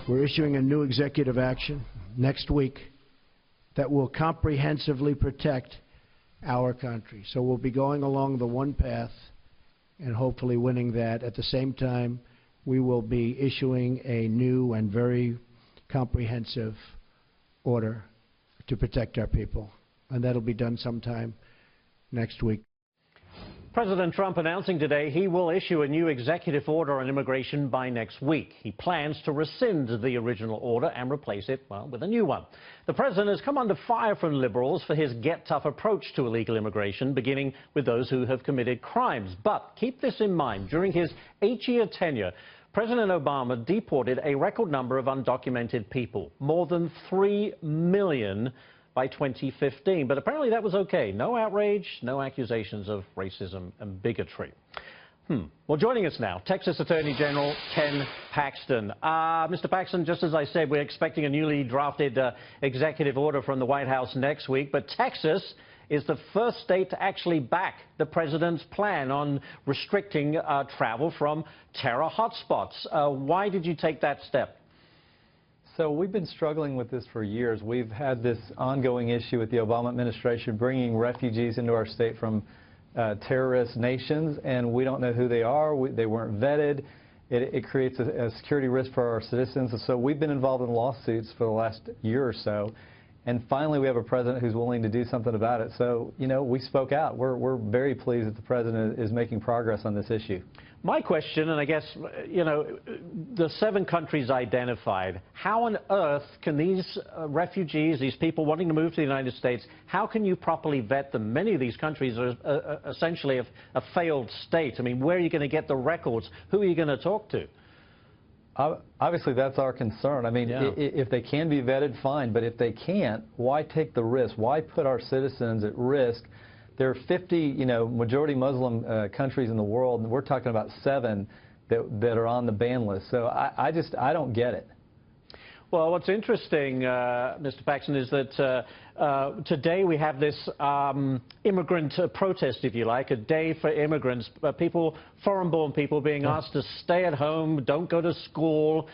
We're issuing a new executive action next week that will comprehensively protect our country. So we'll be going along the one path and hopefully winning that. At the same time, we will be issuing a new and very comprehensive order to protect our people. And that'll be done sometime next week. President Trump announcing today he will issue a new executive order on immigration by next week. He plans to rescind the original order and replace it, well, with a new one. The president has come under fire from liberals for his get tough approach to illegal immigration, beginning with those who have committed crimes. But keep this in mind, during his 8-year tenure, President Obama deported a record number of undocumented people, more than 3 million by 2015. But apparently that was okay. No outrage, no accusations of racism and bigotry. Well, joining us now, Texas Attorney General Ken Paxton. Mr. Paxton, just as I said, we're expecting a newly drafted executive order from the White House next week, but Texas is the first state to actually back the president's plan on restricting travel from terror hotspots. Why did you take that step? So we've been struggling with this for years. We've had this ongoing issue with the Obama administration bringing refugees into our state from terrorist nations, and we don't know who they are. They weren't vetted. It creates a security risk for our citizens. And so we've been involved in lawsuits for the last year or so. And finally, we have a president who's willing to do something about it. So, you know, we spoke out. We're very pleased that the president is making progress on this issue. My question, and I guess, you know, the 7 countries identified, how on earth can these refugees, these people wanting to move to the United States, how can you properly vet them? Many of these countries are essentially a failed state. I mean, where are you going to get the records? Who are you going to talk to? Obviously, that's our concern. I mean, if they can be vetted, fine. But if they can't, why take the risk? Why put our citizens at risk? There are 50, you know, majority Muslim countries in the world, and we're talking about 7 that are on the ban list. So I don't get it. Well, what's interesting, Mr. Paxton, is that today we have this immigrant protest, if you like, a day for immigrants, people, foreign-born people being asked to stay at home, don't go to school,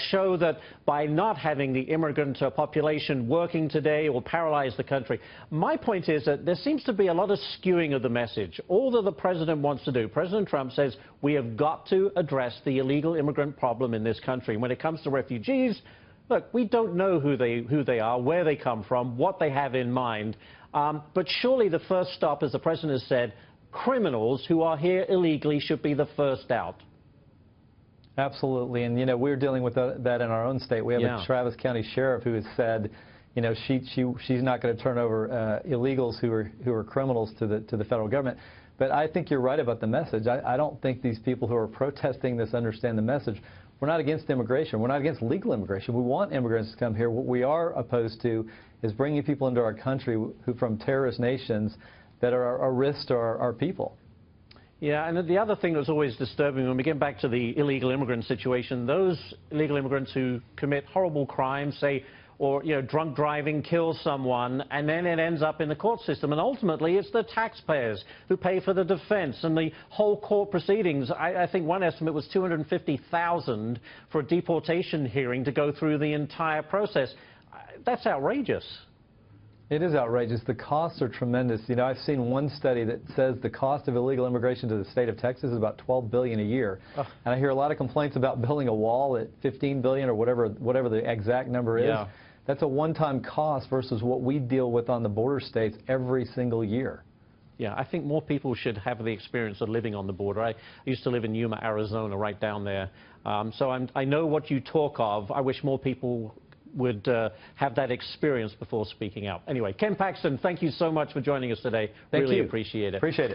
show that by not having the immigrant population working today will paralyze the country. My point is that there seems to be a lot of skewing of the message. All that the president wants to do, President Trump says, we have got to address the illegal immigrant problem in this country. When it comes to refugees, look, we don't know who they are, where they come from, what they have in mind. But surely the first stop, as the president has said, criminals who are here illegally should be the first out. Absolutely. And, you know, we're dealing with that in our own state. We have a Travis County sheriff who has said, you know, she's not going to turn over illegals who are criminals to the federal government. But I think you're right about the message. I don't think these people who are protesting this understand the message. We're not against immigration. We're not against legal immigration. We want immigrants to come here. What we are opposed to is bringing people into our country who from terrorist nations that are a risk to our people. Yeah, and the other thing that's always disturbing when we get back to the illegal immigrant situation, those illegal immigrants who commit horrible crimes, say, or, you know, drunk driving, kill someone, and then it ends up in the court system. And ultimately, it's the taxpayers who pay for the defense and the whole court proceedings. I think one estimate was $250,000 for a deportation hearing to go through the entire process. That's outrageous. It is outrageous. The costs are tremendous. You know, I've seen one study that says the cost of illegal immigration to the state of Texas is about $12 billion a year. And I hear a lot of complaints about building a wall at $15 billion or whatever the exact number is. Yeah. That's a one-time cost versus what we deal with on the border states every single year. Yeah, I think more people should have the experience of living on the border. I used to live in Yuma, Arizona, right down there. So I know what you talk of. I wish more people would have that experience before speaking out. Anyway, Ken Paxton, thank you so much for joining us today. Thank you. Really appreciate it. Appreciate it.